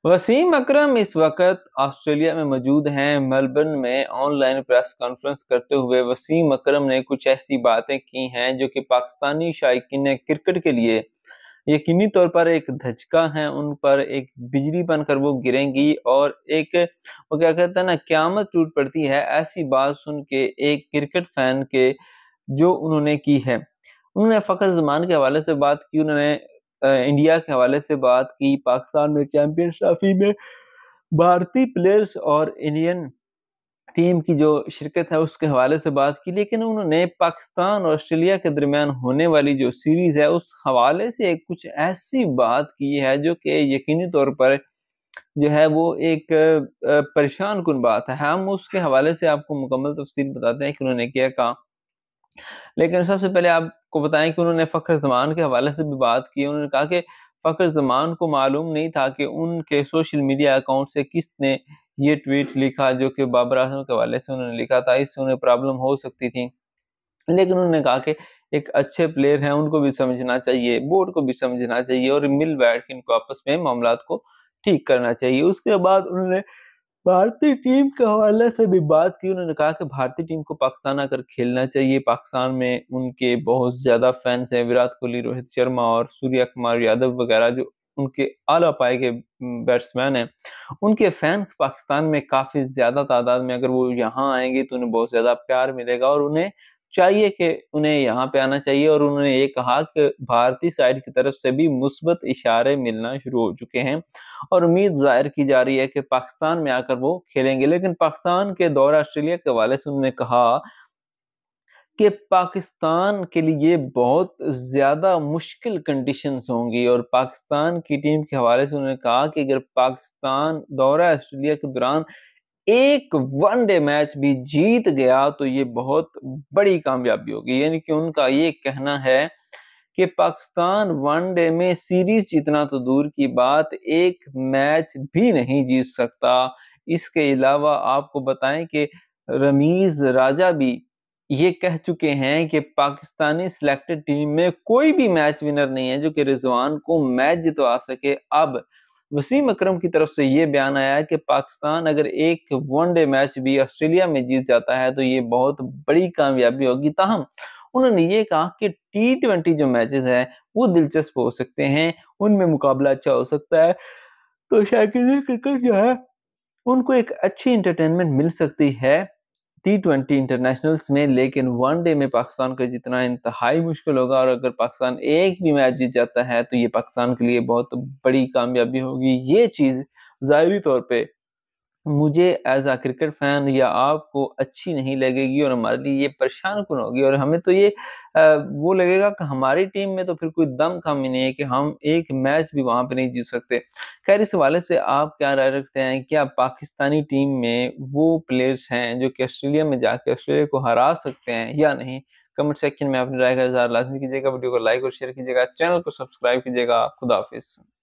वसीम अकरम इस वक्त ऑस्ट्रेलिया में मौजूद हैं। मेलबर्न में ऑनलाइन प्रेस कॉन्फ्रेंस करते हुए वसीम अकरम ने कुछ ऐसी बातें की हैं जो कि पाकिस्तानी शायकीन क्रिकेट के लिए यकीनी तौर पर एक धचका है। उन पर एक बिजली बनकर वो गिरेंगी और एक वो क्या कहते हैं ना, क़यामत टूट पड़ती है। ऐसी बात सुन के एक क्रिकेट फैन के जो उन्होंने की है। उन्होंने फ़खर ज़मान के हवाले से बात की, उन्होंने इंडिया के हवाले से बात की, पाकिस्तान में चैंपियंस ट्रॉफी में भारतीय प्लेयर्स और इंडियन टीम की जो शिरकत है उसके हवाले से बात की। लेकिन उन्होंने पाकिस्तान और ऑस्ट्रेलिया के दरमियान होने वाली जो सीरीज़ है उस हवाले से कुछ ऐसी बात की है जो कि यकीनी तौर पर जो है वो एक परेशान कुन बात है। हम उसके हवाले से आपको मुकम्मल तफ़सील बताते हैं कि उन्होंने क्या कहा। लेकिन सबसे पहले आपको बताएँ कि उन्होंने फ़खर ज़मान के हवाले से भी बात की। उन्होंने कहा कि फ़खर ज़मान को मालूम नहीं था कि उनके सोशल मीडिया अकाउंट से किसने ये ट्वीट लिखा जो कि बाबर आज़म के हवाले से उन्होंने लिखा था, इससे उन्हें प्रॉब्लम हो सकती थी। लेकिन उन्होंने कहा कि एक अच्छे प्लेयर हैं, उनको भी समझना चाहिए, बोर्ड को भी समझना चाहिए और मिल बैठ के इनको आपस में मामलात को ठीक करना चाहिए। उसके बाद उन्होंने भारतीय टीम के हवाले से भी बात की। उन्होंने कहा कि भारतीय टीम को पाकिस्तान आकर खेलना चाहिए। पाकिस्तान में उनके बहुत ज़्यादा फैन्स हैं, विराट कोहली, रोहित शर्मा और सूर्या कुमार यादव वगैरह जो उनके आला पाए के बैट्समैन हैं। उनके फैन्स पाकिस्तान में काफ़ी ज़्यादा तादाद में, अगर वो यहाँ आएँगे तो उन्हें बहुत ज़्यादा प्यार मिलेगा और उन्हें चाहिए कि उन्हें यहाँ पे आना चाहिए। और उन्होंने ये कहा कि भारतीय साइड की तरफ से भी मुस्बत इशारे मिलना शुरू हो चुके हैं और उम्मीद ज़ाहिर की जा रही है कि पाकिस्तान में आकर वो खेलेंगे। लेकिन पाकिस्तान के दौरे ऑस्ट्रेलिया के हवाले से उन्होंने कहा कि पाकिस्तान के लिए बहुत ज़्यादा मुश्किल कंडीशंस होंगी और पाकिस्तान की टीम के हवाले से उन्होंने कहा कि अगर पाकिस्तान दौरा ऑस्ट्रेलिया के दौरान एक वनडे मैच भी जीत गया तो ये बहुत बड़ी कामयाबी होगी। यानी कि उनका ये कहना है कि पाकिस्तान वनडे में सीरीज जीतना तो दूर की बात, एक मैच भी नहीं जीत सकता। इसके अलावा आपको बताएं कि रमीज राजा भी ये कह चुके हैं कि पाकिस्तानी सिलेक्टेड टीम में कोई भी मैच विनर नहीं है जो कि रिजवान को मैच जितवा सके। अब वसीम अकरम की तरफ से ये बयान आया है कि पाकिस्तान अगर एक वनडे मैच भी ऑस्ट्रेलिया में जीत जाता है तो ये बहुत बड़ी कामयाबी होगी। ताहम उन्होंने ये कहा कि टी20 जो मैचेस हैं वो दिलचस्प हो सकते हैं, उनमें मुकाबला अच्छा हो सकता है। तो शायकीन क्रिकेट जो है उनको एक अच्छी एंटरटेनमेंट मिल सकती है टी20 इंटरनेशनल्स में। लेकिन वनडे में पाकिस्तान को जीतना इंतहाई मुश्किल होगा और अगर पाकिस्तान एक भी मैच जीत जाता है तो ये पाकिस्तान के लिए बहुत बड़ी कामयाबी होगी। ये चीज़ ज़ाहिरी तौर पे मुझे एज़ अ क्रिकेट फैन या आपको अच्छी नहीं लगेगी और हमारे लिए ये परेशान-कुन होगी और हमें तो ये वो लगेगा कि हमारी टीम में तो फिर कोई दम खम ही नहीं है कि हम एक मैच भी वहाँ पे नहीं जीत सकते। खैर इस हवाले से आप क्या राय रखते हैं? क्या पाकिस्तानी टीम में वो प्लेयर्स हैं जो कि ऑस्ट्रेलिया में जाके ऑस्ट्रेलिया को हरा सकते हैं या नहीं? कमेंट सेक्शन में अपनी राय का इज़हार लाज़मी कीजिएगा, वीडियो को लाइक और शेयर कीजिएगा, चैनल को सब्सक्राइब कीजिएगा। खुदा हाफ़िज़।